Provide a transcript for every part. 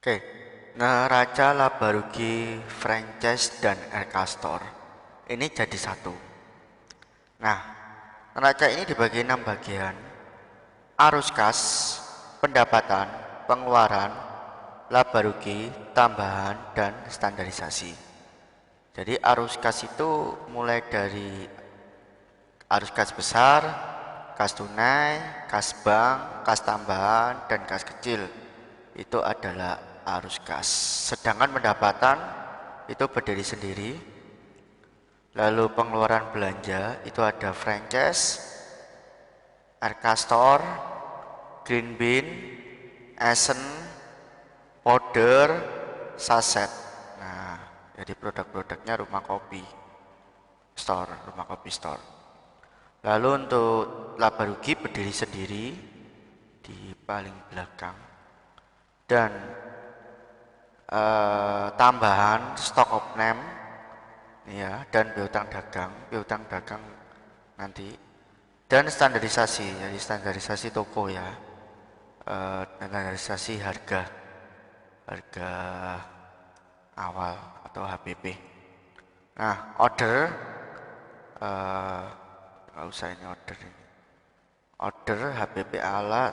Oke, neraca laba rugi franchise dan RK Store ini jadi satu. Nah, neraca ini dibagi 6 bagian: arus kas, pendapatan, pengeluaran, laba rugi, tambahan, dan standarisasi. Jadi arus kas itu mulai dari arus kas besar, kas tunai, kas bank, kas tambahan, dan kas kecil. Itu adalah arus kas. Sedangkan pendapatan itu berdiri sendiri. Lalu pengeluaran belanja itu ada franchise, RK Store, Green Bean, Essen, powder, saset. Nah, jadi produk-produknya rumah kopi store. Lalu untuk laba rugi berdiri sendiri di paling belakang. Dan tambahan stock of name ya, dan piutang dagang nanti, dan standarisasi, jadi standarisasi toko ya, standarisasi harga awal atau HPP. Nah, order nggak usah ini order HPP alat,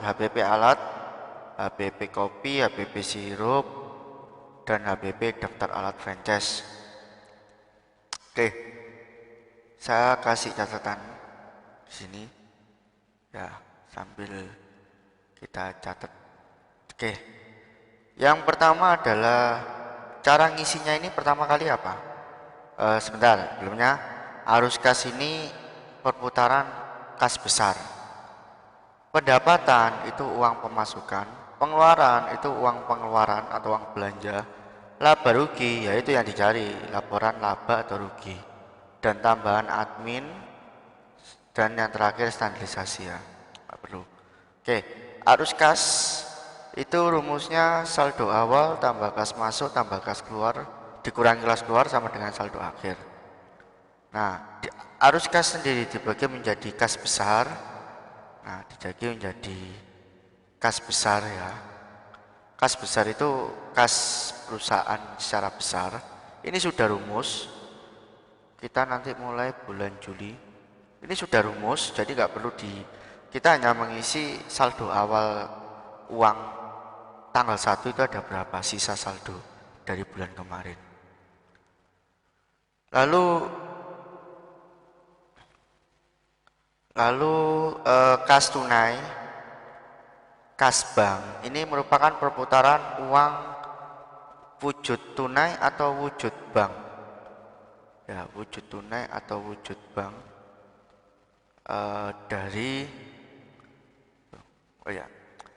HPP kopi, HPP sirup, dan HPP daftar alat franchise. Oke, saya kasih catatan di sini ya, sambil kita catat. Oke, yang pertama adalah cara ngisinya ini pertama kali apa? Sebentar, sebelumnya arus kas ini perputaran kas besar. Pendapatan itu uang pemasukan, pengeluaran itu uang pengeluaran atau uang belanja, laba rugi yaitu yang dicari, laporan laba atau rugi, dan tambahan admin, dan yang terakhir standarisasi ya, nggak perlu. Oke, arus kas itu rumusnya saldo awal tambah kas masuk tambah kas keluar dikurangi kas keluar sama dengan saldo akhir. Nah, arus kas sendiri dibagi menjadi kas besar. Nah, dibagi menjadi kas besar ya. Kas besar itu kas perusahaan secara besar. Ini sudah rumus. Kita nanti mulai bulan Juli. Ini sudah rumus, jadi nggak perlu kita hanya mengisi saldo awal uang tanggal 1 itu ada berapa sisa saldo dari bulan kemarin. Lalu kas tunai, kas bank ini merupakan perputaran uang wujud tunai atau wujud bank. Ya, wujud tunai atau wujud bank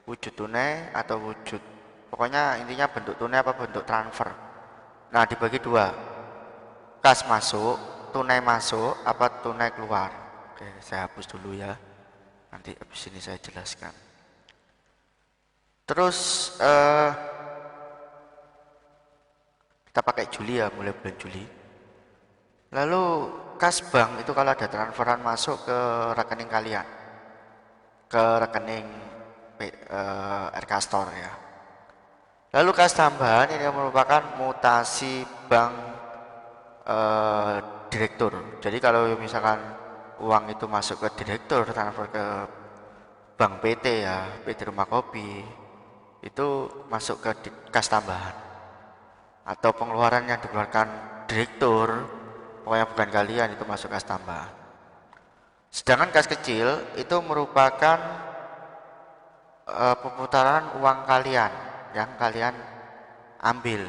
wujud tunai atau wujud, pokoknya intinya bentuk tunai apa bentuk transfer. Nah, dibagi dua, kas masuk, tunai masuk apa tunai keluar. Oke, saya hapus dulu ya, nanti habis ini saya jelaskan. Terus kita pakai Juli ya, mulai bulan Juli. Lalu kas bank itu kalau ada transferan masuk ke rekening kalian, ke rekening RK Store ya. Lalu kas tambahan ini merupakan mutasi bank direktur. Jadi kalau misalkan uang itu masuk ke direktur, transfer ke bank PT ya, PT Rumah Kopi, itu masuk ke kas tambahan. Atau pengeluaran yang dikeluarkan direktur, pokoknya bukan kalian, itu masuk kas tambahan. Sedangkan kas kecil itu merupakan pemutaran uang kalian yang kalian ambil,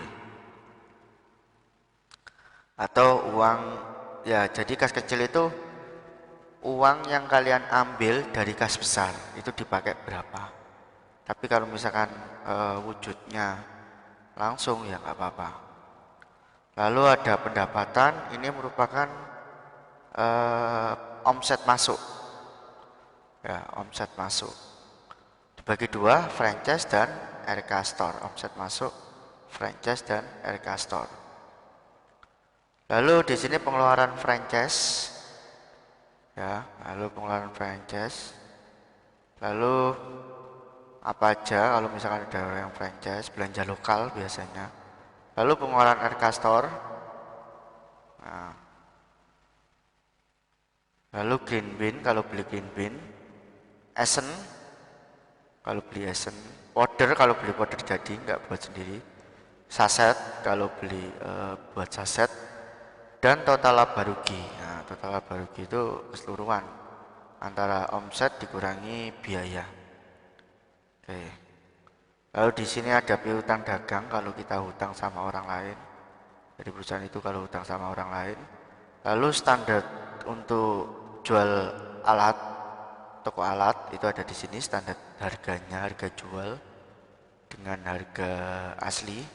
atau uang ya, jadi kas kecil itu uang yang kalian ambil dari kas besar, itu dipakai berapa. Tapi kalau misalkan wujudnya langsung ya nggak apa-apa. Lalu ada pendapatan, ini merupakan omset masuk ya, omset masuk dibagi dua, franchise dan RK Store. Omset masuk, franchise dan RK Store. Lalu di sini pengeluaran franchise ya, lalu pengeluaran franchise, lalu apa aja kalau misalkan ada yang franchise, belanja lokal biasanya. Lalu pengeluaran RK Store, nah, lalu Green Bean kalau beli Green Bean, Essen kalau beli Essen, powder kalau beli powder jadi nggak buat sendiri, saset kalau beli buat saset, dan total laba rugi. Nah, total laba rugi itu keseluruhan antara omset dikurangi biaya. Oke. Lalu di sini ada piutang dagang kalau kita hutang sama orang lain. Jadi perusahaan itu kalau hutang sama orang lain. Lalu standar untuk jual alat, toko alat itu ada di sini standar harganya, harga jual dengan harga asli.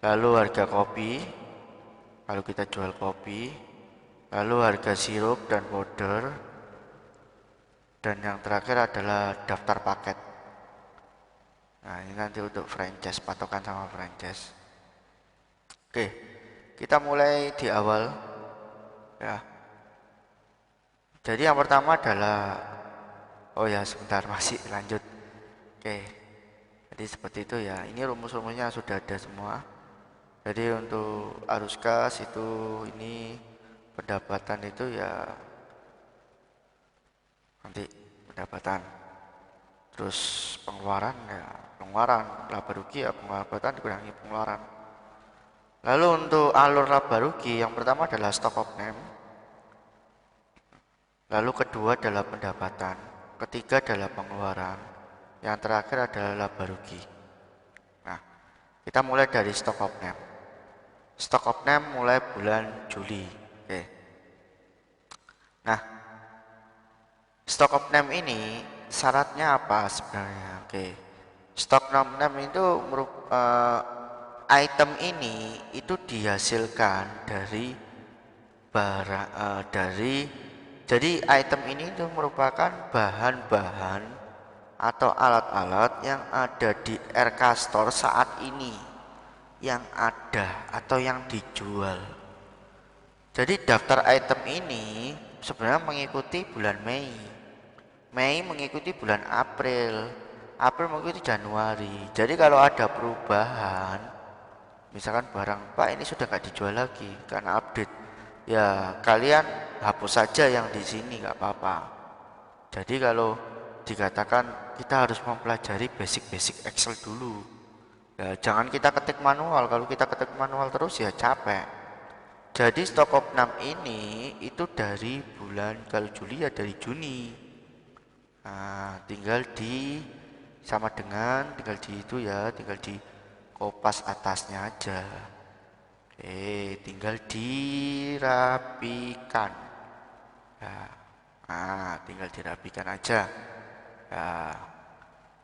Lalu harga kopi, kalau kita jual kopi. Lalu harga sirup dan powder. Dan yang terakhir adalah daftar paket. Nah, ini nanti untuk franchise, patokan sama franchise. Oke, kita mulai di awal ya. Jadi yang pertama adalah, oh ya sebentar masih lanjut. Oke, jadi seperti itu ya. Ini rumus-rumusnya sudah ada semua. Jadi untuk arus kas itu ini pendapatan itu ya nanti pendapatan. Terus pengeluaran ya pengeluaran, laba rugi ya pendapatan dikurangi pengeluaran. Lalu untuk alur laba rugi yang pertama adalah stock of name. Lalu kedua adalah pendapatan, ketiga adalah pengeluaran, yang terakhir adalah laba rugi. Nah, kita mulai dari stock of name. Stock of name mulai bulan Juli. Oke. Nah, stock of name ini syaratnya apa sebenarnya? Oke. Stock of name itu item ini itu dihasilkan dari barang jadi item ini itu merupakan bahan-bahan atau alat-alat yang ada di RK Store saat ini, yang ada atau yang dijual. Jadi daftar item ini sebenarnya mengikuti bulan Mei. Mei mengikuti bulan April. April mengikuti Januari. Jadi kalau ada perubahan, misalkan barang Pak ini sudah nggak dijual lagi karena update, ya kalian hapus saja yang di sini nggak apa-apa. Jadi kalau dikatakan kita harus mempelajari basic-basic Excel dulu, ya jangan kita ketik manual. Kalau kita ketik manual terus ya capek. Jadi stok of 6 ini itu dari bulan, kalau Juli ya dari Juni. Nah, tinggal di sama dengan tinggal di itu ya, tinggal di kopas atasnya aja. Oke, tinggal dirapikan. Nah, tinggal dirapikan aja. Nah,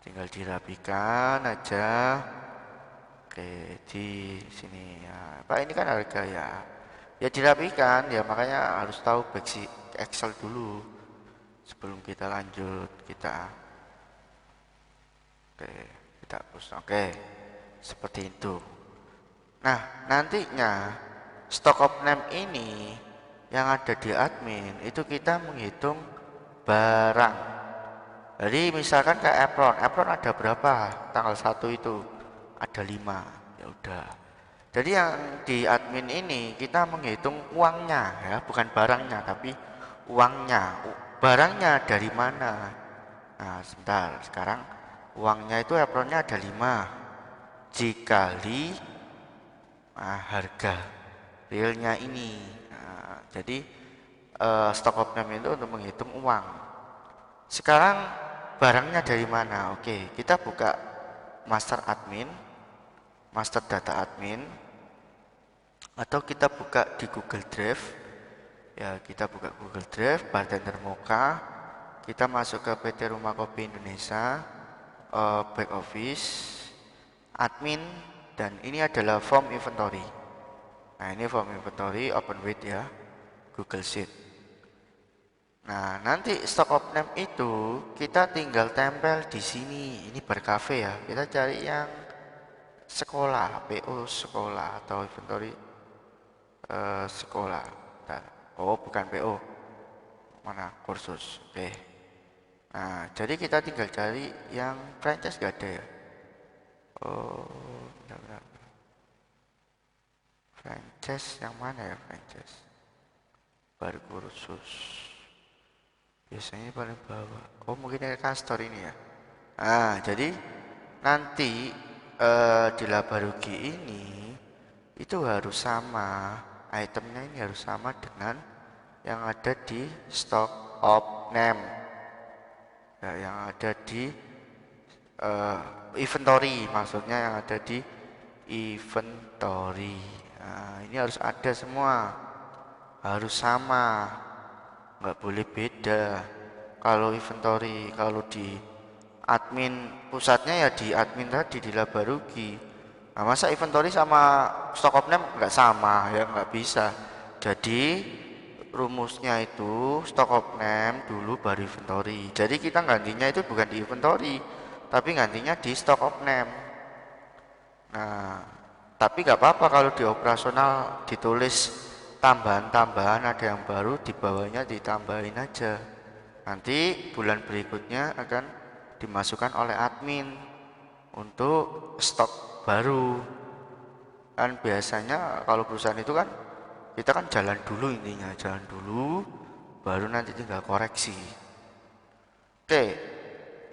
tinggal dirapikan aja. Oke, di sini ya. Pak ini kan harga ya. Ya dirapikan ya, makanya harus tahu basic Excel dulu sebelum kita lanjut. Oke, kita hapus. Oke, seperti itu. Nah, nantinya stock of name ini yang ada di admin itu kita menghitung barang. Jadi misalkan kayak apron ada berapa? Tanggal 1 itu ada 5. Ya udah. Jadi yang di admin ini kita menghitung uangnya ya, bukan barangnya tapi uangnya. Barangnya dari mana? Nah, sebentar. Sekarang uangnya itu apronnya ada 5 dikali harga realnya ini. Nah, jadi stock of name itu untuk menghitung uang. Sekarang barangnya dari mana? Oke, kita buka master admin, master data admin, atau kita buka di Google Drive. Ya, kita buka Google Drive, bartender Mocha. Kita masuk ke PT Rumah Kopi Indonesia, back office, admin, dan ini adalah form inventory. Nah, ini form inventory, open with ya, Google Sheet. Nah, nanti stock of name itu kita tinggal tempel di sini. Ini berkafe ya. Kita cari yang sekolah, PO sekolah atau inventory sekolah. Bentar. Oh, bukan PO. Mana kursus? Oke. Nah, jadi kita tinggal cari yang franchise gak ada ya. Oh, bentar. Franchise yang mana ya franchise? Baru kursus. Biasanya paling bawah. Oh, mungkin Aircastor ini ya. Nah, jadi nanti di laba rugi ini itu harus sama, itemnya ini harus sama dengan yang ada di stock of name ya, yang ada di inventory, maksudnya yang ada di inventory. Nah, ini harus ada semua, harus sama, nggak boleh beda. Kalau inventory, kalau di admin pusatnya ya di admin tadi di laba rugi. Nah, masa inventory sama stock of name nggak sama ya, nggak bisa. Jadi rumusnya itu stock of name dulu baru inventory. Jadi kita gantinya itu bukan di inventory, tapi gantinya di stock of name. Nah, tapi nggak apa-apa kalau di operasional ditulis tambahan-tambahan, ada yang baru di bawahnya ditambahin aja. Nanti bulan berikutnya akan dimasukkan oleh admin untuk stok baru. Kan biasanya kalau perusahaan itu kan kita kan jalan dulu, intinya jalan dulu baru nanti tinggal koreksi. Oke,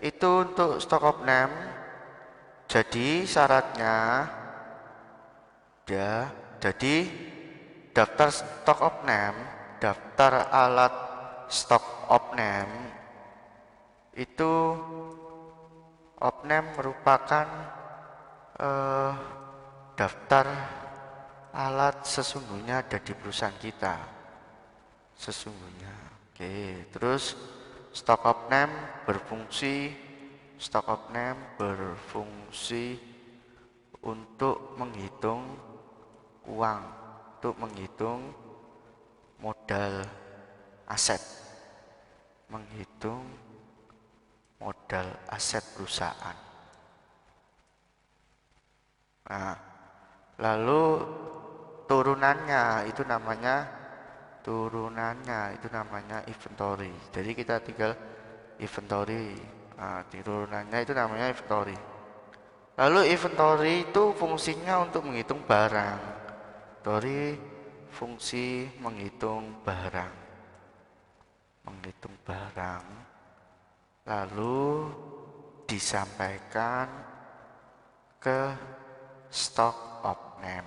itu untuk stock of name. Jadi syaratnya ya, jadi daftar stock of name, daftar alat stock of name itu of name merupakan daftar alat sesungguhnya ada di perusahaan kita sesungguhnya. Oke, terus stock of name berfungsi untuk menghitung uang, untuk menghitung modal aset, menghitung modal aset perusahaan. Nah, lalu turunannya itu namanya inventory. Jadi kita tinggal inventory. Nah, turunannya itu namanya inventory. Lalu inventory itu fungsinya untuk menghitung barang. Inventory fungsi menghitung barang. Lalu disampaikan ke stock of name.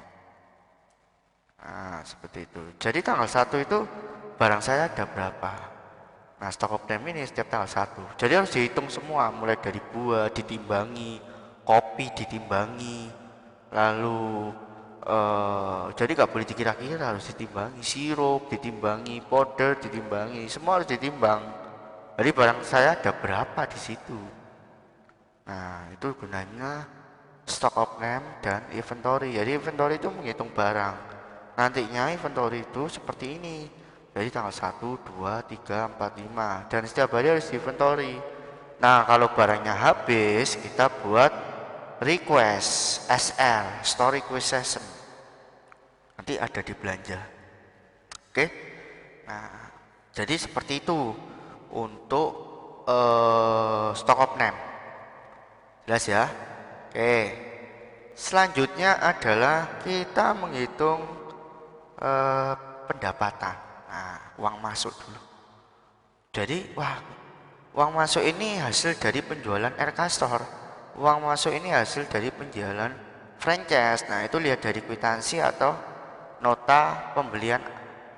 Nah, seperti itu. Jadi tanggal 1 itu barang saya ada berapa. Nah, stock of name ini setiap tanggal 1. Jadi harus dihitung semua, mulai dari buah ditimbangi, kopi ditimbangi, lalu jadi nggak boleh dikira-kira, harus ditimbangi, sirup ditimbangi, powder ditimbangi, semua harus ditimbang. Jadi barang saya ada berapa di situ. Nah, itu gunanya stock of name dan inventory. Jadi inventory itu menghitung barang. Nantinya inventory itu seperti ini. Jadi tanggal 1, 2, 3, 4, 5. Dan setiap hari harus di inventory. Nah, kalau barangnya habis, kita buat request SR, store request session. Nanti ada di belanja. Oke. Nah, jadi seperti itu untuk stock of name. Jelas ya? Oke. Selanjutnya adalah kita menghitung pendapatan. Nah, uang masuk dulu. Jadi, uang masuk ini hasil dari penjualan Aircastor. Uang masuk ini hasil dari penjualan franchise. Nah, itu lihat dari kwitansi atau nota pembelian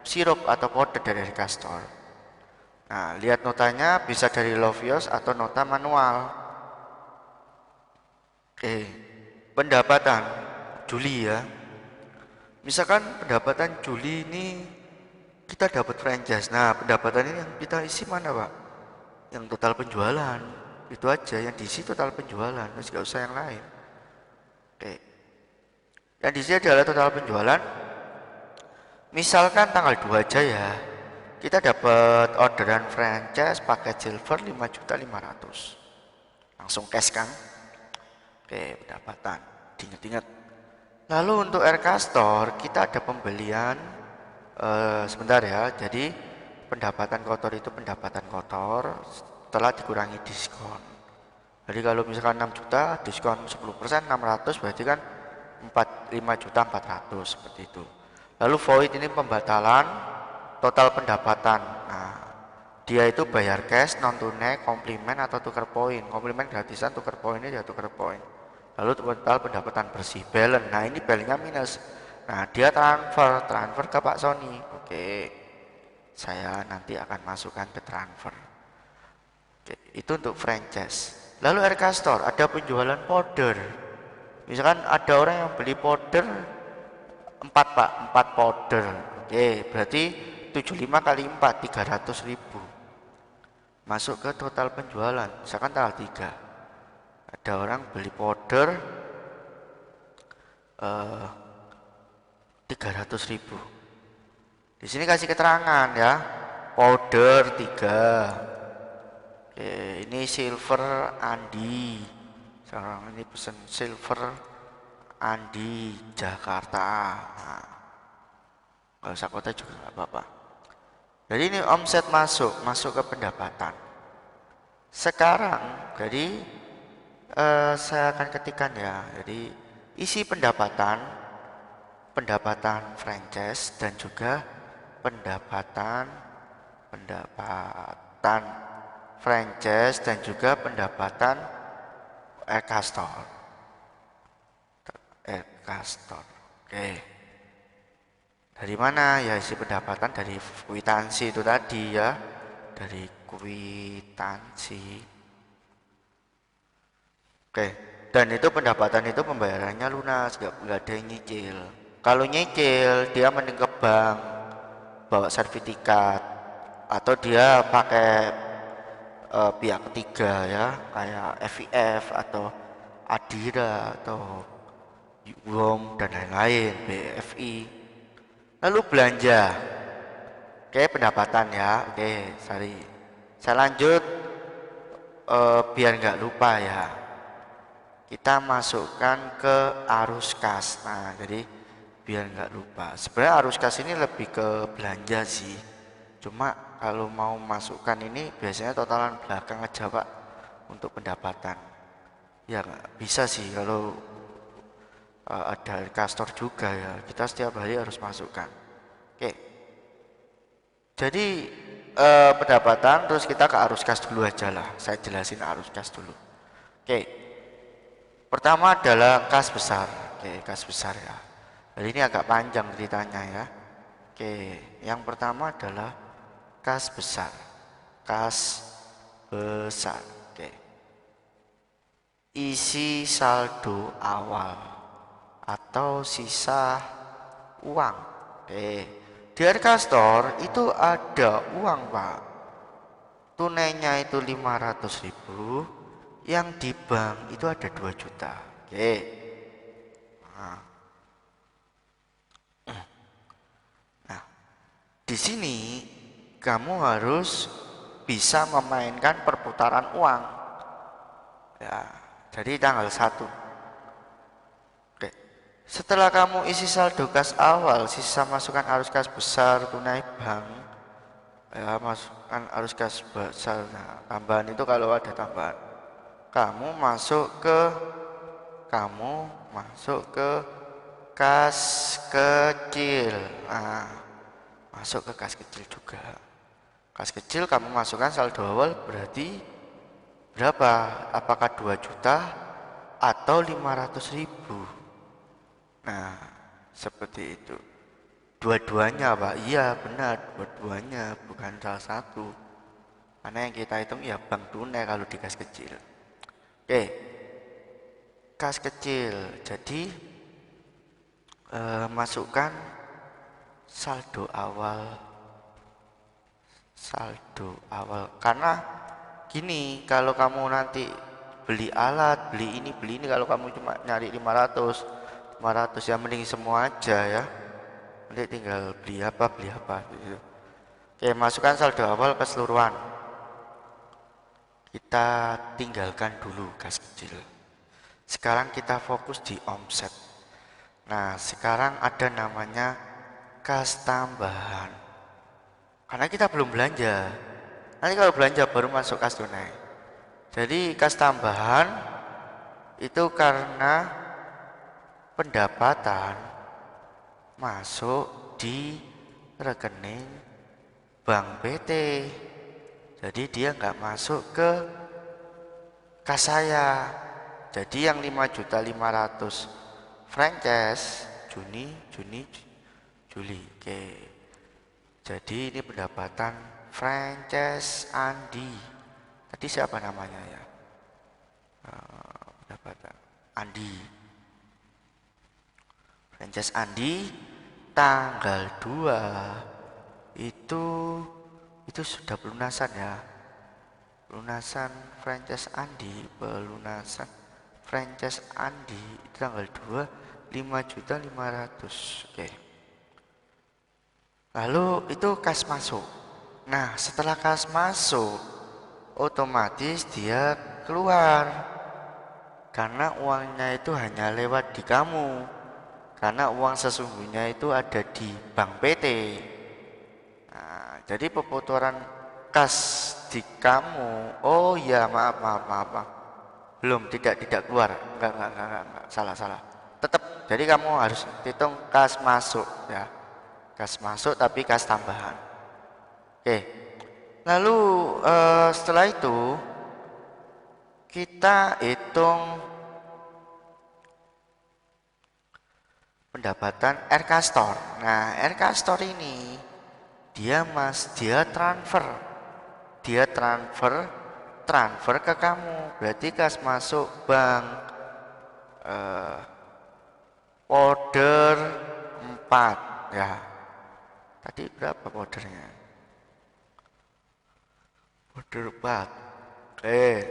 sirup atau powder dari Aircastor. Nah, lihat notanya bisa dari Lovios atau nota manual. Oke, pendapatan Juli ya. Misalkan pendapatan Juli ini kita dapat franchise. Nah, pendapatan ini yang kita isi mana, Pak? Yang total penjualan. Itu aja yang diisi total penjualan, terus nggak usah yang lain. Oke. Yang diisi adalah total penjualan. Misalkan tanggal 2 aja ya. Kita dapat orderan franchise paket silver 5.500.000. Langsung cash kan? Oke, pendapatan. Diingat-ingat. Lalu untuk Aircastor kita ada pembelian sebentar ya. Jadi pendapatan kotor itu pendapatan kotor setelah dikurangi diskon. Jadi kalau misalkan 6 juta diskon 10%, 600 berarti kan 5.400.000 seperti itu. Lalu void ini pembatalan total pendapatan. Nah, dia itu bayar cash, non tunai, komplimen atau tukar poin. Komplimen gratisan, tukar poin ini dia tukar poin. Lalu total pendapatan bersih, balance. Nah, ini balance-nya minus. Nah, dia transfer ke Pak Sony. Oke. Saya nanti akan masukkan ke transfer. Oke, itu untuk franchise. Lalu RK Store ada penjualan powder. Misalkan ada orang yang beli powder 4 Pak, 4 powder. Oke, berarti 75 kali 4 300.000. Masuk ke total penjualan. Misalkan tanggal 3. Ada orang beli powder 300.000. Di sini kasih keterangan ya. Powder 3. Oke, ini silver Andi. Sekarang ini pesan silver Andi Jakarta. Nah, kalau usah kota juga nggak apa-apa. Jadi ini omset masuk ke pendapatan. Sekarang, jadi saya akan ketikkan ya. Jadi isi pendapatan franchise dan juga pendapatan franchise dan juga pendapatan RK Store. Oke. Dari mana ya isi pendapatan? Dari kwitansi itu tadi ya. Dari kwitansi. Oke. Dan itu pendapatan itu pembayarannya lunas, nggak ada yang nyicil. Kalau nyicil dia mending ke bank, bawa sertifikat, atau dia pakai pihak ketiga ya, kayak FIF atau Adira atau WOM dan lain-lain, BFI. Lalu belanja, oke, pendapatan ya, oke, saya lanjut biar nggak lupa ya. Kita masukkan ke arus kas. Nah, jadi biar nggak lupa. Sebenarnya arus kas ini lebih ke belanja sih. Cuma kalau mau masukkan ini biasanya totalan belakang aja Pak untuk pendapatan. Ya nggak bisa sih kalau ada kastor juga ya. Kita setiap hari harus masukkan. Oke. Jadi pendapatan terus kita ke arus kas dulu aja lah. Saya jelasin arus kas dulu. Oke. Pertama adalah kas besar. Oke, kas besar ya. Jadi ini agak panjang ceritanya ya. Oke, yang pertama adalah kas besar. Kas besar. Oke. Isi saldo awal atau sisa uang. Oke. Di RK Store itu ada uang, Pak. Tunainya itu 500.000. Yang di bank itu ada 2 juta. Oke. Nah, di sini kamu harus bisa memainkan perputaran uang. Ya, jadi tanggal 1. Oke. Setelah kamu isi saldo kas awal, sisa masukkan arus kas besar tunai bank. Ya, masukkan arus kas besar. Nah, tambahan itu kalau ada tambahan. Kamu masuk ke kas kecil. Nah, masuk ke kas kecil juga. Kas kecil kamu masukkan saldo awal berarti berapa? Apakah 2 juta atau 500.000? Nah, seperti itu. Dua-duanya Pak, iya benar, dua-duanya bukan salah satu. Karena yang kita hitung ya bank tunai kalau di kas kecil. Oke, kas kecil. Jadi masukkan saldo awal. Karena gini, kalau kamu nanti beli alat, beli ini, kalau kamu cuma nyari 500 ya mending semua aja ya. Nanti tinggal beli apa gitu. Oke, masukkan saldo awal keseluruhan. Kita tinggalkan dulu kas kecil. Sekarang kita fokus di omset. Nah, sekarang ada namanya kas tambahan. Karena kita belum belanja. Nanti kalau belanja baru masuk kas tunai. Jadi kas tambahan itu karena pendapatan masuk di rekening bank PT. Jadi dia nggak masuk ke kas saya. Jadi yang 5.500.000 franchise Juli. Oke. Jadi ini pendapatan franchise Andi. Tadi siapa namanya ya? Pendapatan Andi. Franchise Andi tanggal 2 itu sudah pelunasan ya. Pelunasan franchise Andi, itu tanggal 2 5.500.000. Oke. Lalu itu kas masuk. Nah, setelah kas masuk otomatis dia keluar. Karena uangnya itu hanya lewat di kamu. Karena uang sesungguhnya itu ada di bank PT. Nah, jadi pemotoran kas di kamu. Oh ya, maaf. Belum, tidak keluar. Enggak. Salah. Tetap. Jadi kamu harus hitung kas masuk ya. Kas masuk tapi kas tambahan. Oke. Lalu setelah itu kita hitung pendapatan RK Store. Nah, RK Store ini dia transfer ke kamu. Berarti kas masuk bank order 4 ya. Tadi berapa ordernya? Order 4. Oke.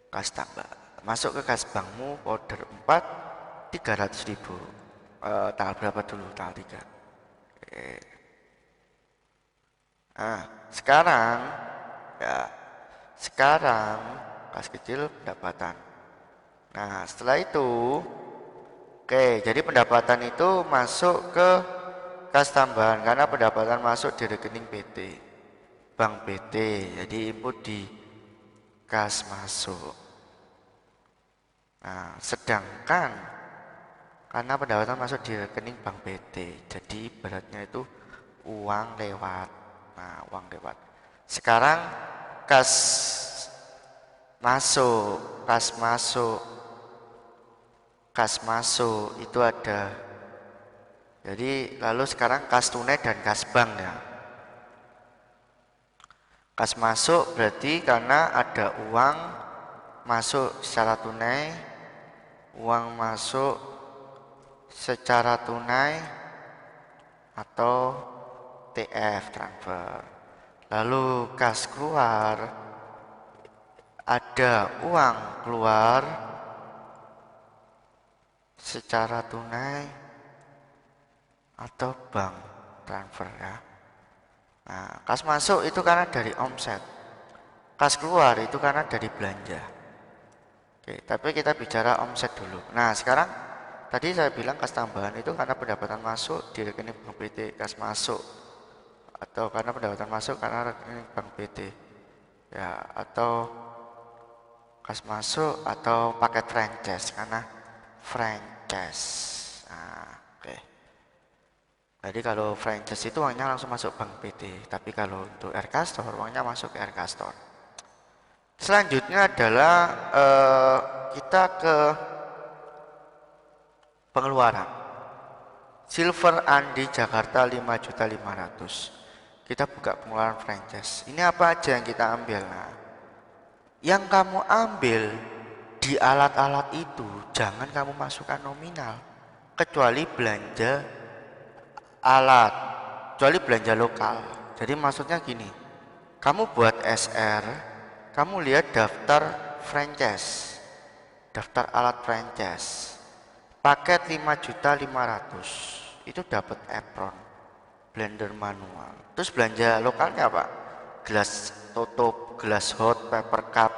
Kas tambah. Masuk ke kas bankmu order 4 300.000. Tanggal berapa dulu? Tanggal 3. Oke. Nah, sekarang kas kecil pendapatan. Nah, setelah itu jadi pendapatan itu masuk ke kas tambahan karena pendapatan masuk di rekening PT. Bank PT. Jadi input di kas masuk. Nah, sedangkan karena pendapatan masuk di rekening bank PT, jadi ibaratnya itu uang lewat. Nah, uang lewat. Sekarang kas masuk itu ada. Jadi lalu sekarang kas tunai dan kas bank ya. Kas masuk berarti karena ada uang masuk secara tunai, uang masuk secara tunai atau TF transfer. Lalu kas keluar ada uang keluar secara tunai atau bank transfer ya. Nah, kas masuk itu karena dari omset. Kas keluar itu karena dari belanja. Oke, tapi kita bicara omset dulu. Nah, sekarang tadi saya bilang kas tambahan itu karena pendapatan masuk di rekening bank PT, kas masuk. Atau karena pendapatan masuk karena rekening bank PT. Ya, atau kas masuk atau paket franchise karena franchise. Nah, oke. Jadi kalau franchise itu uangnya langsung masuk bank PT, tapi kalau untuk RK Store uangnya masuk ke RK Store. Selanjutnya adalah kita ke pengeluaran. Silver Andi Jakarta 5.500.000. Kita buka pengeluaran franchise. Ini apa aja yang kita ambil? Nah, yang kamu ambil di alat-alat itu jangan kamu masukkan nominal, kecuali belanja alat, kecuali belanja lokal. Jadi maksudnya gini, kamu buat SR, kamu lihat daftar franchise, daftar alat franchise, paket 5.500.000 itu dapat apron, blender manual. Terus belanja lokalnya apa? Gelas tutup, gelas hot, paper cup,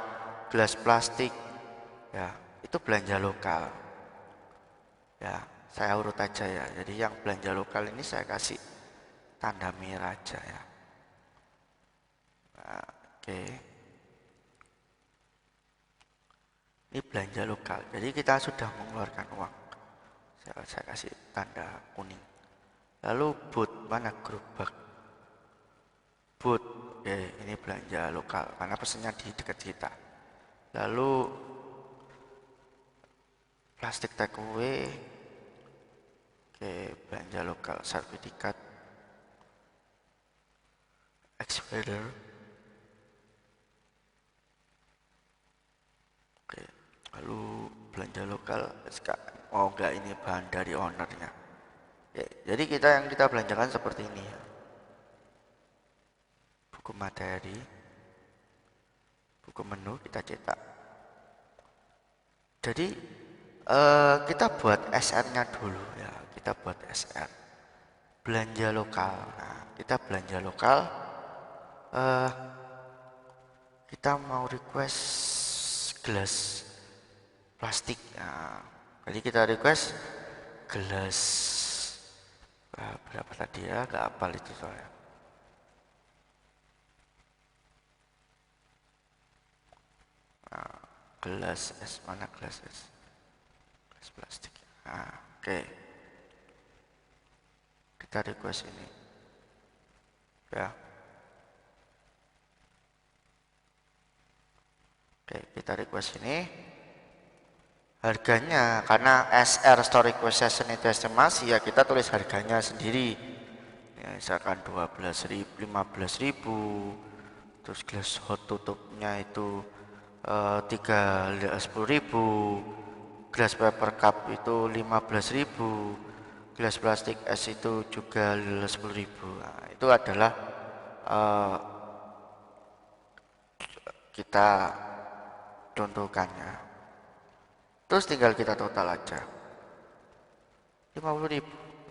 gelas plastik, ya itu belanja lokal. Ya, saya urut aja ya. Jadi yang belanja lokal ini saya kasih tanda merah aja ya. Oke, ini belanja lokal, jadi kita sudah mengeluarkan uang. Saya kasih tanda kuning. Lalu boot, mana gerobak? Boot, oke, ini belanja lokal karena pesennya di dekat kita. Lalu plastik take away, oke, belanja lokal. Sertifikat expired, oke. Lalu belanja lokal, oh enggak, ini bahan dari ownernya. Oke, jadi yang kita belanjakan seperti ini ya. Buku materi, buku menu kita cetak. Jadi kita buat SR-nya dulu ya. Kita buat SR. Belanja lokal. Nah, kita belanja lokal. Kita mau request gelas plastik. Nah, jadi kita request gelas berapa tadi ya? Gak hafal itu soalnya. Nah, gelas es, mana gelas es? Gelas plastik. Nah, oke. Kita request ini. Ya. Oke, kita request ini. Harganya, karena SR store request session itu estimasi ya, kita tulis harganya sendiri. Ya, misalkan 12.000, 15.000. Terus gelas hot tutupnya itu 10.000. Gelas paper cup itu 15.000. Gelas plastik es itu juga 10.000. Nah, itu adalah kita contohkannya. Terus tinggal kita total aja. 50.000.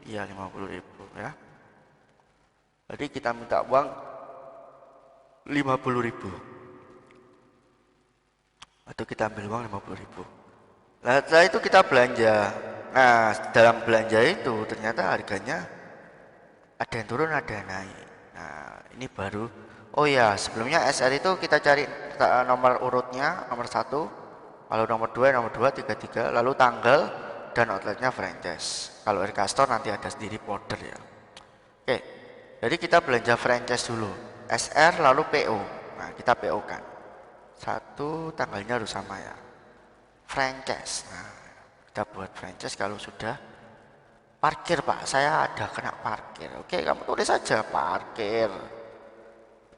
Iya, 50.000 ya. Jadi kita minta uang 50.000. Atau kita ambil uang 50.000. Nah, setelah itu kita belanja. Nah, dalam belanja itu ternyata harganya ada yang turun, ada yang naik. Nah, ini baru. Oh ya, sebelumnya SR itu kita cari nomor urutnya, nomor 1, kalau nomor 2, nomor 2, 3, 3, lalu tanggal dan outletnya franchise. Kalau RK Store nanti ada sendiri folder ya. Oke, jadi kita belanja franchise dulu. SR lalu PO. Nah, kita PO kan. 1, tanggalnya harus sama ya. Franchise. Nah, kita buat franchise kalau sudah. Parkir Pak, saya ada kena parkir. Oke, kamu tulis saja parkir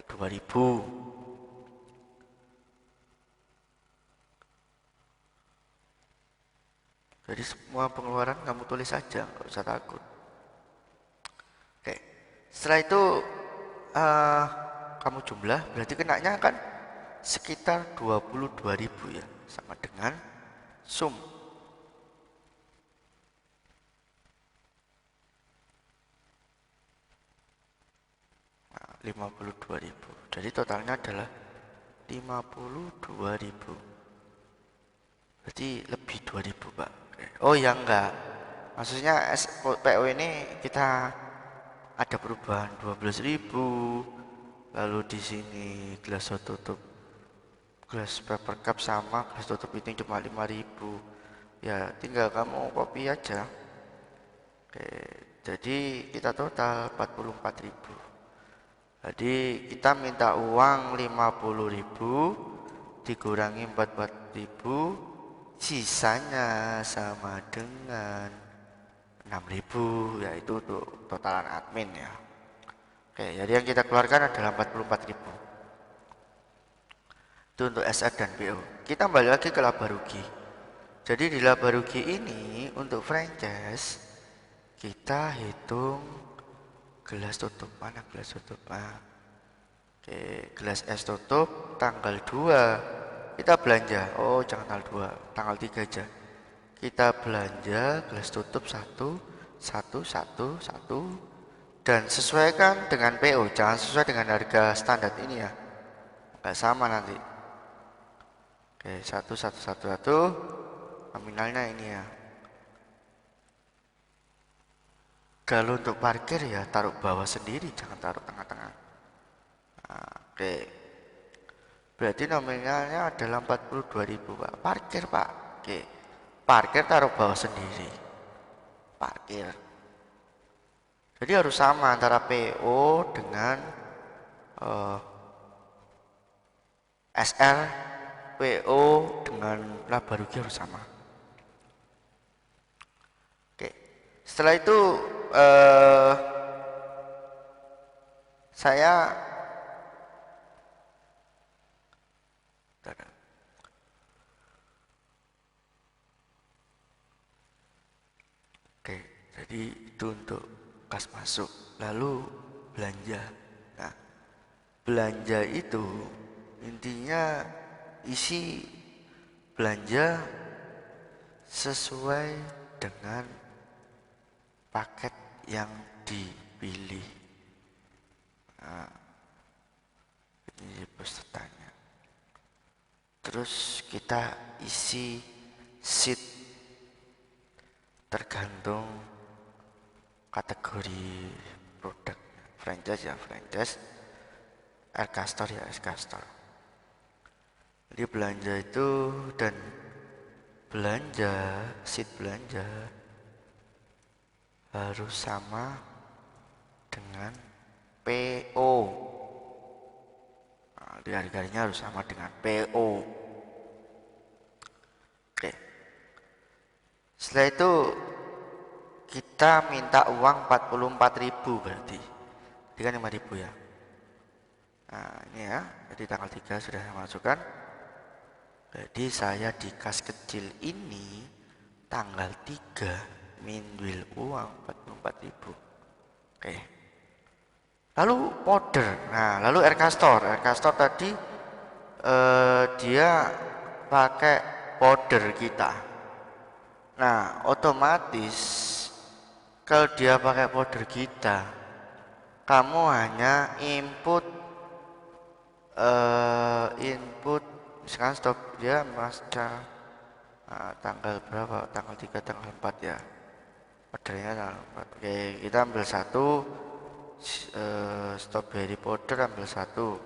2000. Jadi semua pengeluaran kamu tulis saja, nggak usah takut. Oke, setelah itu kamu jumlah, berarti kenanya kan sekitar 22.000 ya, sama dengan sum 52.000. Jadi totalnya adalah 52.000. Berarti lebih 2.000 Pak. Oh ya enggak. Maksudnya PO ini kita ada perubahan 12.000. Lalu di sini gelas tutup, gelas paper cup sama gelas tutup ini cuma 5.000. Ya tinggal kamu copy aja. Oke, jadi kita total 44.000. Jadi kita minta uang 50.000 dikurangi 44.000, sisanya sama dengan 6.000, yaitu untuk totalan admin ya. Oke, jadi yang kita keluarkan adalah 44.000. Itu untuk SR dan PO. Kita kembali lagi ke laba rugi. Jadi di laba rugi ini untuk franchise kita hitung gelas tutup. Mana gelas tutup? Oke, gelas es tutup tanggal 2 kita belanja. Oh, jangan tanggal 2, tanggal 3 aja. Kita belanja gelas tutup 1, 1, 1, 1, dan sesuaikan dengan PO, jangan sesuai dengan harga standar ini ya, nggak sama nanti. Oke, 1, 1, 1, 1, nominalnya ini ya. Kalau untuk parkir ya taruh bawah sendiri, jangan taruh tengah-tengah. Nah, oke, Berarti nominalnya adalah 42.000, Pak. Parkir, Pak. Oke. Parkir taruh bawah sendiri. Parkir. Jadi harus sama antara PO dengan SR, PO dengan laba rugi harus sama. Oke. Setelah itu saya Oke, jadi itu untuk kas masuk. Lalu belanja. Nah, belanja itu intinya isi belanja sesuai dengan paket yang dipilih. Nah, ini pesertanya. Terus kita isi sheet tergantung kategori produk. Franchise ya franchise, Aircastor ya Aircastor. Jadi belanja itu dan belanja sheet belanja harus sama dengan PO. Nah, di harganya harus sama dengan PO. Oke. Setelah itu kita minta uang 44.000 berarti. Ini kan 5.000 ya. Nah, ini ya. Jadi tanggal 3 sudah saya masukkan. Jadi saya di kas kecil ini tanggal 3 minduil uang 44.000. Oke. Lalu order. Nah, lalu Aircastor. Aircastor tadi dia pakai order kita. Nah, otomatis kalau dia pakai order kita, kamu hanya input misalkan stop dia pasca tanggal berapa? Tanggal 3, tanggal 4 ya. Ordernya tanggal 4. Oke, kita ambil satu strawberry powder, ambil satu.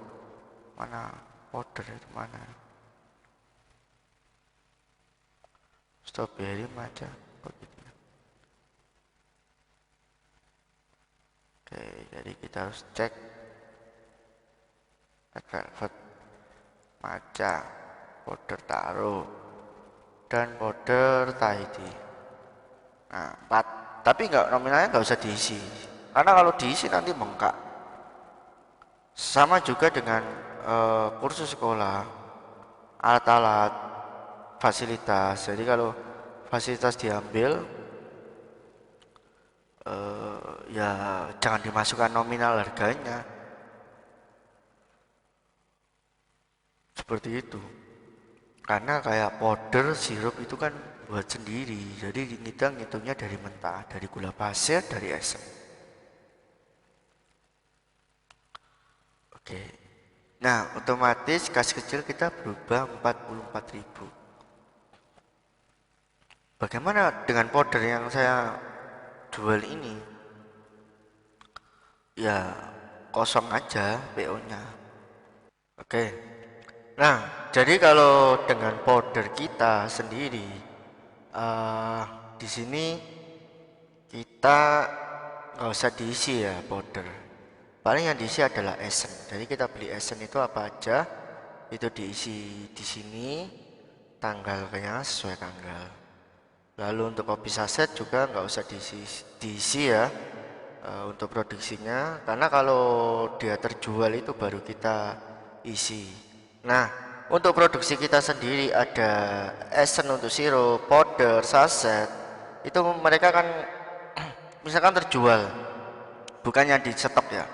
Mana powder itu mana? Strawberry macam begitu. Oke, jadi kita harus cek velvet maca, powder taro, dan powder Tahiti. Nah, 4. Tapi nominalnya nggak usah diisi, karena kalau diisi nanti bengkak. Sama juga dengan kursus sekolah, alat-alat, fasilitas. Jadi kalau fasilitas diambil, ya jangan dimasukkan nominal harganya. Seperti itu. Karena kayak powder sirup itu kan buat sendiri. Jadi kita ngitungnya dari mentah, dari gula pasir, dari esen. Oke. Nah, otomatis kas kecil kita berubah 44.000. Bagaimana dengan powder yang saya jual ini? Ya, kosong aja PO-nya. Oke. Nah, jadi kalau dengan powder kita sendiri, di sini kita nggak usah diisi ya powder. Paling yang diisi adalah esen. Jadi kita beli esen itu apa aja, itu diisi di sini, tanggalnya sesuai tanggal. Lalu untuk kopi saset juga nggak usah diisi ya untuk produksinya, karena kalau dia terjual itu baru kita isi. Nah, untuk produksi kita sendiri ada esen untuk sirup, powder, saset. Itu mereka kan misalkan terjual, bukannya di stok ya.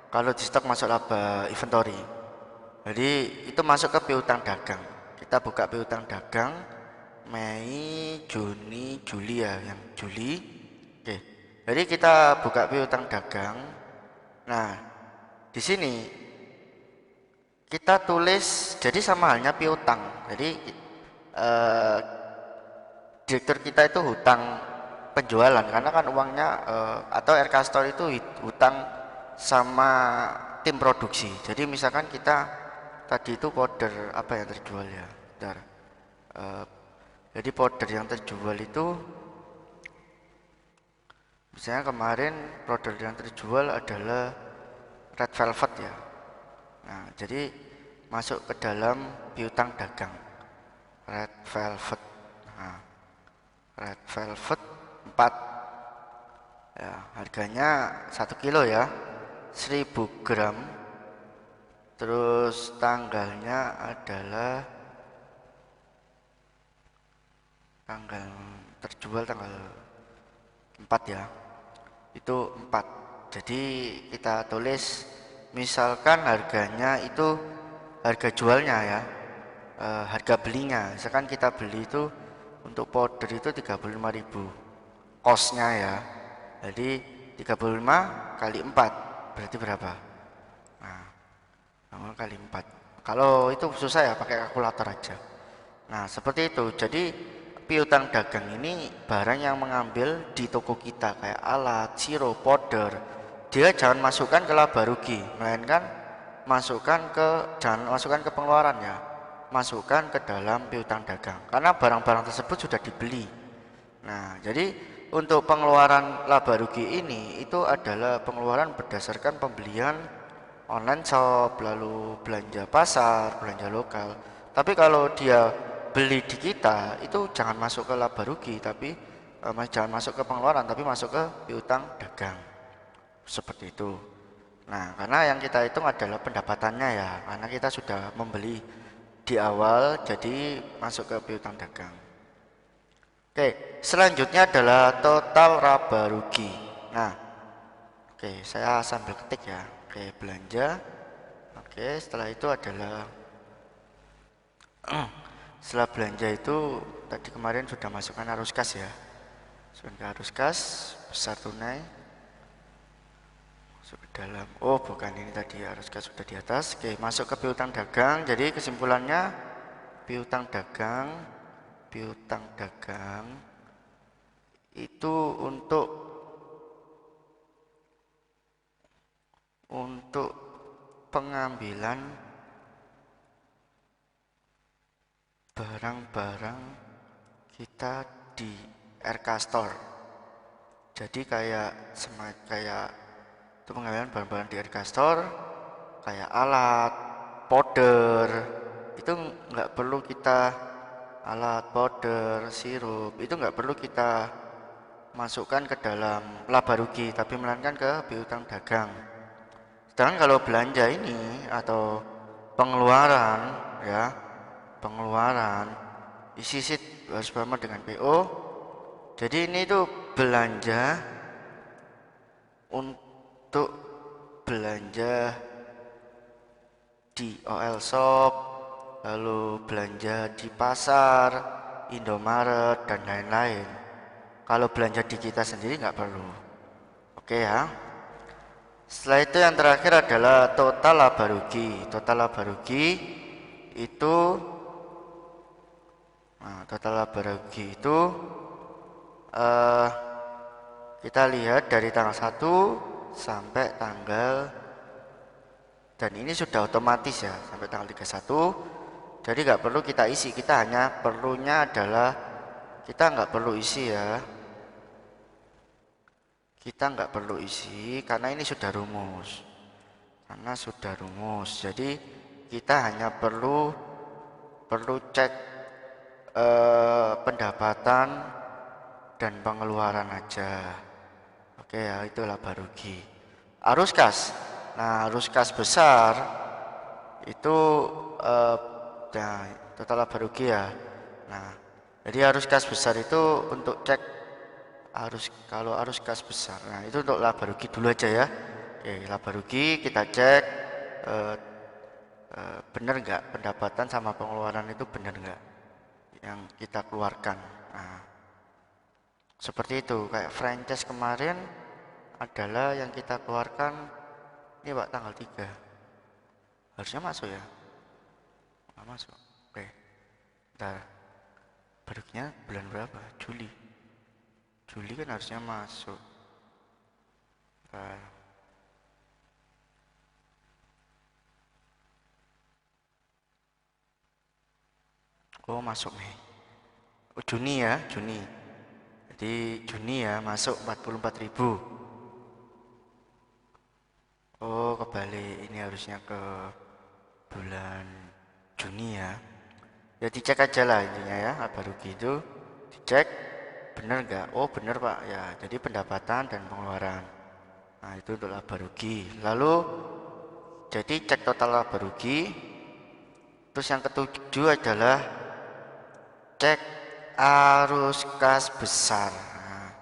Kalau di stok masuk laba inventory. Jadi itu masuk ke piutang dagang. Kita buka piutang dagang Mei, Juni, Juli ya, yang Juli. Oke. Jadi kita buka piutang dagang. Nah, di sini kita tulis, jadi sama halnya piutang. Jadi direktur kita itu hutang penjualan, karena kan uangnya atau Aircastor itu hutang sama tim produksi. Jadi misalkan kita tadi itu powder apa yang terjual ya? Bentar. Jadi powder yang terjual itu misalnya kemarin powder yang terjual adalah red velvet ya. Nah, jadi masuk ke dalam piutang dagang red velvet. Nah, red velvet 4 ya, harganya 1 kilo ya, 1000 gram. Terus tanggalnya adalah tanggal terjual tanggal 4 ya, itu 4. Jadi kita tulis misalkan harganya itu harga jualnya ya, harga belinya misalkan kita beli itu untuk powder itu 35.000 kosnya ya, jadi 35 kali 4 berarti berapa? Nah, kali 4. Kalau itu susah ya, pakai kalkulator aja. Nah, seperti itu. Jadi piutang dagang ini barang yang mengambil di toko kita kayak alat, sirup, powder. Dia jangan masukkan ke laba rugi, melainkan jangan masukkan ke pengeluaran ya. Masukkan ke dalam piutang dagang. Karena barang-barang tersebut sudah dibeli. Nah, jadi untuk pengeluaran laba rugi ini itu adalah pengeluaran berdasarkan pembelian online shop, lalu belanja pasar, belanja lokal. Tapi kalau dia beli di kita itu jangan masuk ke laba rugi, tapi jangan masuk ke pengeluaran, tapi masuk ke piutang dagang. Seperti itu. Nah, karena yang kita hitung adalah pendapatannya ya, karena kita sudah membeli di awal, jadi masuk ke piutang dagang. Oke, selanjutnya adalah total laba rugi. Nah, oke, saya sambil ketik ya. Oke, belanja. Oke, setelah itu adalah setelah belanja itu tadi kemarin sudah masukkan arus kas ya. Masukkan arus kas besar tunai. Masuk ke dalam. Oh, bukan ini tadi arus kas sudah di atas. Oke, masuk ke piutang dagang. Jadi kesimpulannya piutang dagang itu untuk pengambilan barang-barang kita di RK Store. Jadi kayak itu pengambilan barang-barang di RK Store, kayak alat, powder, itu nggak perlu kita alat, powder, sirup, itu nggak perlu kita masukkan ke dalam laba rugi, tapi melainkan ke piutang dagang. Sedangkan kalau belanja ini atau pengeluaran ya, isi sheet harus sama dengan PO. Jadi ini tuh belanja untuk belanja di OL Shop, lalu belanja di pasar, Indomaret dan lain-lain. Kalau belanja di kita sendiri nggak perlu. Oke ya. Setelah itu yang terakhir adalah total laba rugi. Total laba rugi itu kita lihat dari tanggal 1 sampai tanggal, dan ini sudah otomatis ya sampai tanggal 31. Jadi nggak perlu kita isi, kita hanya perlunya adalah kita nggak perlu isi ya. Kita nggak perlu isi karena ini sudah rumus. Jadi kita hanya perlu cek pendapatan dan pengeluaran aja. Oke ya, itu laba rugi. Arus kas. Nah, arus kas besar itu total laba rugi ya. Nah, jadi arus kas besar itu untuk cek kalau arus kas besar. Nah, itu untuk laba rugi dulu aja ya. Oke, laba rugi kita cek benar nggak pendapatan sama pengeluaran itu benar nggak yang kita keluarkan. Nah, seperti itu. Kayak franchise kemarin adalah yang kita keluarkan ini Pak tanggal 3. Harusnya masuk ya? Nggak masuk. Oke. Bentar. Barunya bulan berapa? Juli kan harusnya masuk. Bentar. Oh, masuk Mei. Oh, Juni ya, Juni. Jadi Juni ya masuk 44.000. Oh, kebalik. Ini harusnya ke bulan Juni ya. Ya dicek aja lah intinya ya, laba rugi itu dicek bener nggak? Oh bener Pak ya. Jadi pendapatan dan pengeluaran. Nah itu untuk laba rugi. Lalu jadi cek total laba rugi. Terus yang ketujuh adalah cek arus kas besar. Nah,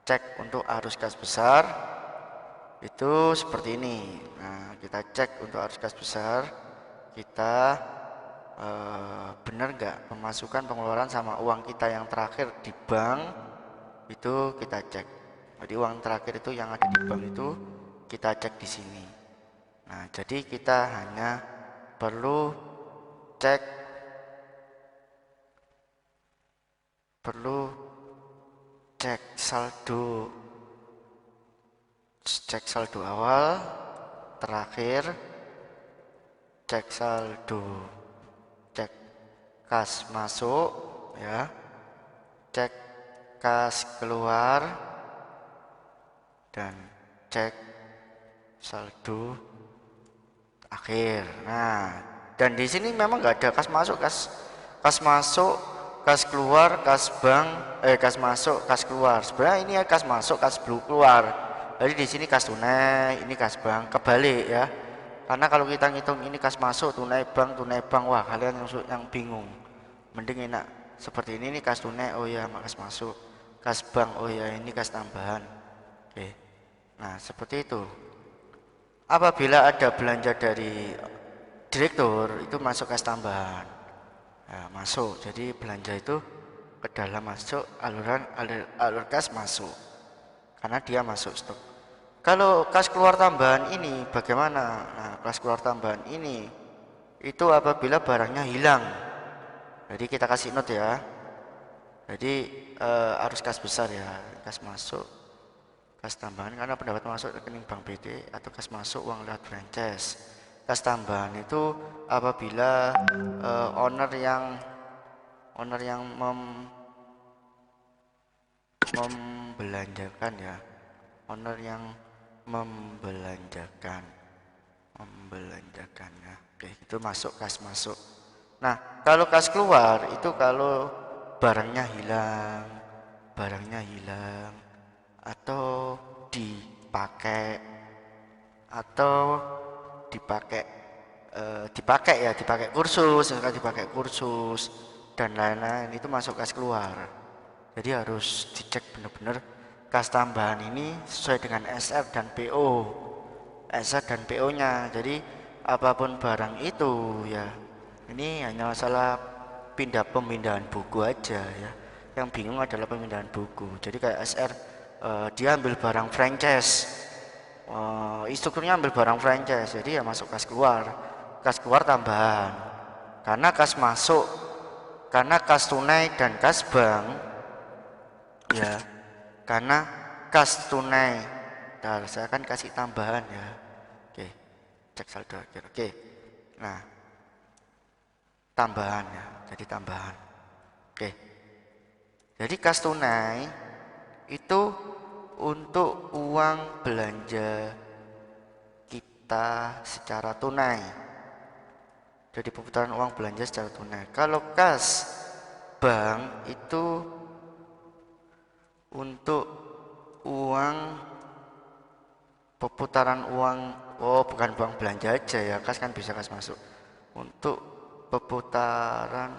cek untuk arus kas besar itu seperti ini. Nah kita cek untuk arus kas besar. Kita benar nggak pemasukan pengeluaran sama uang kita yang terakhir di bank itu kita cek. Jadi uang terakhir itu yang ada di bank itu kita cek di sini. Nah jadi kita hanya perlu cek saldo, cek saldo awal, terakhir, cek saldo, cek kas masuk ya, cek kas keluar, dan cek saldo akhir. Nah dan di sini memang nggak ada kas masuk, kas masuk, kas keluar, kas bank, kas masuk, kas keluar. Sebenarnya ini ya kas masuk, kas keluar. Jadi di sini kas tunai, ini kas bank, kebalik ya. Karena kalau kita ngitung ini kas masuk, tunai bank, wah kalian yang bingung. Mending enak seperti ini kas tunai, oh ya kas masuk, kas bank, oh ya ini kas tambahan. Oke. Nah seperti itu. Apabila ada belanja dari direktur itu masuk kas tambahan. Nah, masuk. Jadi belanja itu ke dalam masuk alur kas masuk. Karena dia masuk stok. Kalau kas keluar tambahan ini bagaimana? Nah, kas keluar tambahan ini itu apabila barangnya hilang. Jadi kita kasih note ya. Jadi harus kas besar ya, kas masuk, kas tambahan karena pendapat masuk rekening bank BT atau kas masuk uang lewat franchise. Kas tambahan itu apabila owner yang membelanjakan ya, owner yang membelanjakan ya. Oke, itu masuk kas masuk. Nah kalau kas keluar itu kalau barangnya hilang atau dipakai dipakai kursus dan lain-lain itu masuk kas keluar. Jadi harus dicek benar-benar kas tambahan ini sesuai dengan SR dan PO nya. Jadi apapun barang itu ya, ini hanya masalah pemindahan buku aja ya. Yang bingung adalah pemindahan buku. Jadi kayak SR dia ambil barang franchise, instrukturnya ambil barang franchise, jadi ya masuk kas keluar tambahan. Karena kas masuk, karena kas tunai dan kas bank ya, karena kas tunai. Nah, saya akan kasih tambahan ya. Oke, cek saldo akhir. Oke, nah tambahan ya, jadi tambahan. Oke, jadi kas tunai itu untuk uang belanja kita secara tunai. Jadi pemutaran uang belanja secara tunai. Kalau kas bank itu untuk uang pemutaran uang, oh bukan uang belanja aja ya, kas kan bisa kas masuk. Untuk pemutaran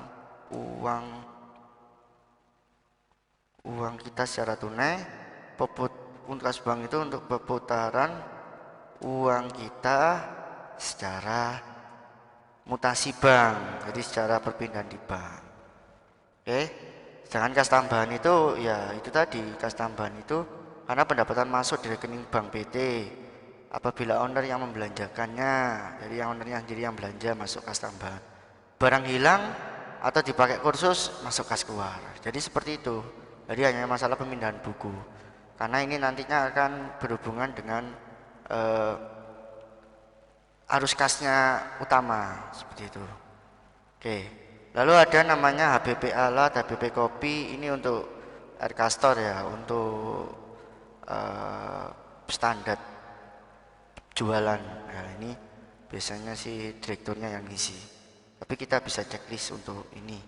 uang kita secara tunai, untuk kas bank itu untuk pemutaran uang kita secara mutasi bank, jadi secara perpindahan di bank. Oke, sedangkan kas tambahan itu ya itu tadi, kas tambahan itu karena pendapatan masuk di rekening bank PT apabila owner yang membelanjakannya, jadi yang ownernya sendiri yang belanja masuk kas tambahan. Barang hilang atau dipakai kursus masuk kas keluar. Jadi seperti itu. Jadi hanya masalah pemindahan buku. Karena ini nantinya akan berhubungan dengan arus kasnya utama seperti itu. Oke. Lalu ada namanya HBP alat, HBP kopi, ini untuk air kastor ya, untuk standar jualan. Nah, ini biasanya sih direkturnya yang ngisi. Tapi kita bisa checklist untuk ini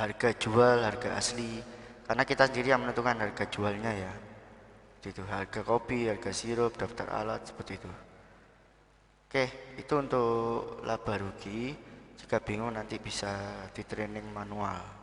harga jual, harga asli. Karena kita sendiri yang menentukan harga jualnya ya. Itu harga kopi, harga sirup, daftar alat seperti itu. Oke, itu untuk laba rugi. Jika bingung nanti bisa di training manual.